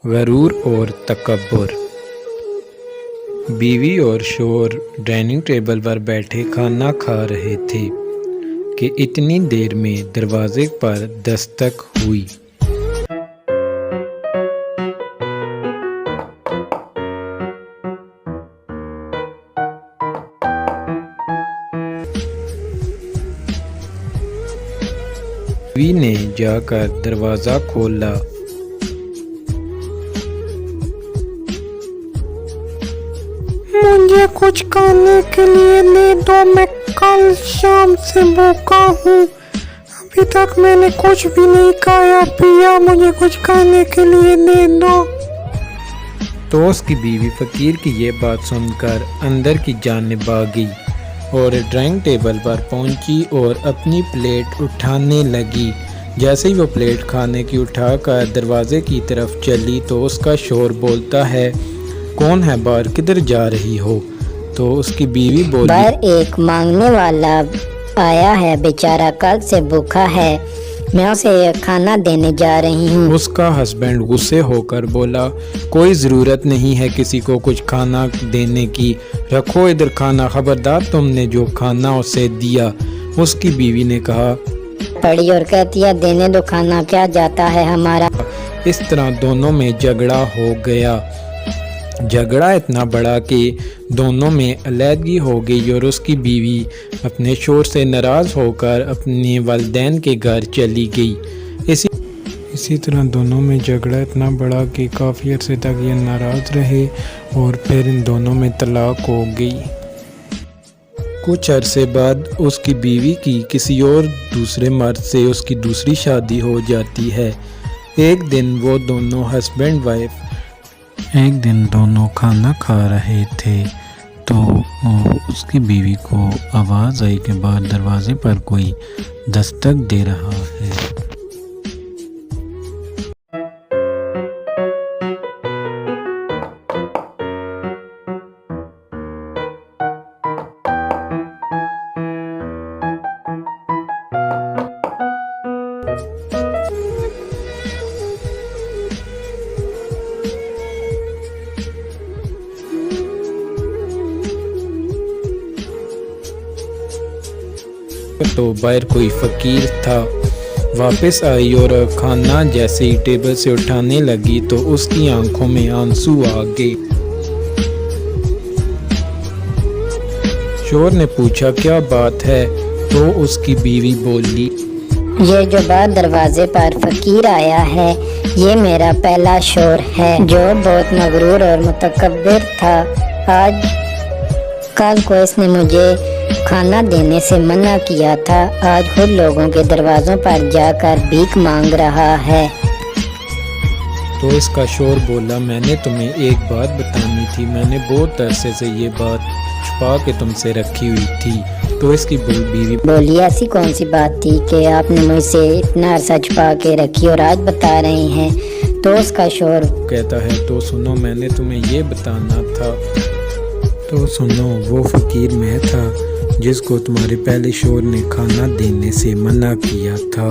غرور اور تکبر۔ بیوی اور شوہر ڈائننگ ٹیبل پر بیٹھے کھانا کھا رہے تھے کہ اتنی دیر میں دروازے پر دستک ہوئی۔ بیوی نے جا کر دروازہ کھولا۔ مجھے کچھ کھانے کے لیے دے دو، میں کل شام سے بھوکا ہوں، ابھی تک میں نے کچھ بھی نہیں کھایا پیا، مجھے کچھ کھانے کے لیے دے دو۔ تو اس کی بیوی فقیر کی یہ بات سن کر اندر کی جانب آ گئی اور ڈرائنگ ٹیبل پر پہنچی اور اپنی پلیٹ اٹھانے لگی۔ جیسے ہی وہ پلیٹ کھانے کی اٹھا کر دروازے کی طرف چلی تو اس کا شوہر بولتا ہے، کون ہے باہر، کدھر جا رہی ہو؟ تو اس کی بیوی بولی، باہر ایک مانگنے والا آیا ہے، بیچارہ کل سے بھوکا ہے، میں اسے کھانا دینے جا رہی ہوں۔ اس کا ہسبینڈ غصے ہو کر بولا، کوئی ضرورت نہیں ہے کسی کو کچھ کھانا دینے کی، رکھو ادھر کھانا، خبردار تم نے جو کھانا اسے دیا۔ اس کی بیوی نے کہا، پڑی اور کہتی ہے، دینے دو کھانا، کیا جاتا ہے ہمارا۔ اس طرح دونوں میں جھگڑا ہو گیا۔ جھگڑا اتنا بڑا کہ دونوں میں علیحدگی ہو گئی اور اس کی بیوی اپنے شوہر سے ناراض ہو کر اپنے والدین کے گھر چلی گئی۔ اسی طرح دونوں میں جھگڑا اتنا بڑا کہ کافی عرصے تک یہ ناراض رہے اور پھر ان دونوں میں طلاق ہو گئی۔ کچھ عرصے بعد اس کی بیوی کی کسی اور دوسرے مرد سے اس کی دوسری شادی ہو جاتی ہے۔ ایک دن وہ دونوں ہسبینڈ وائف کھانا کھا رہے تھے تو اس کی بیوی کو آواز آئی کہ باہر دروازے پر کوئی دستک دے رہا ہے۔ تو باہر کوئی فقیر تھا، واپس آئی اور کھانا جیسے ہی ٹیبل سے اٹھانے لگی تو اس کی آنکھوں میں آنسو آ گئے۔ شوہر نے پوچھا، کیا بات ہے؟ تو اس کی بیوی بولی، یہ جو باہر دروازے پر فقیر آیا ہے، یہ میرا پہلا شوہر ہے جو بہت مغرور اور متکبر تھا۔ کل کو اس نے مجھے کھانا دینے سے منع کیا تھا، آج خود لوگوں کے دروازوں پر جا کر بھیک مانگ رہا ہے۔ تو اس کا شوہر بولا، میں نے تمہیں ایک بات بتانی تھی، میں نے بہت عرصے سے یہ بات چھپا کے تم سے رکھی ہوئی تھی۔ تو اس کی بیوی بولی، ایسی کون سی بات تھی کہ آپ نے مجھ سے اتنا عرصہ چھپا کے رکھی اور آج بتا رہے ہیں؟ تو اس کا شوہر کہتا ہے، تو سنو، میں نے تمہیں یہ بتانا تھا۔ تو سنو، وہ فقیر میں تھا جس کو تمہارے پہلے شوہر نے کھانا دینے سے منع کیا تھا۔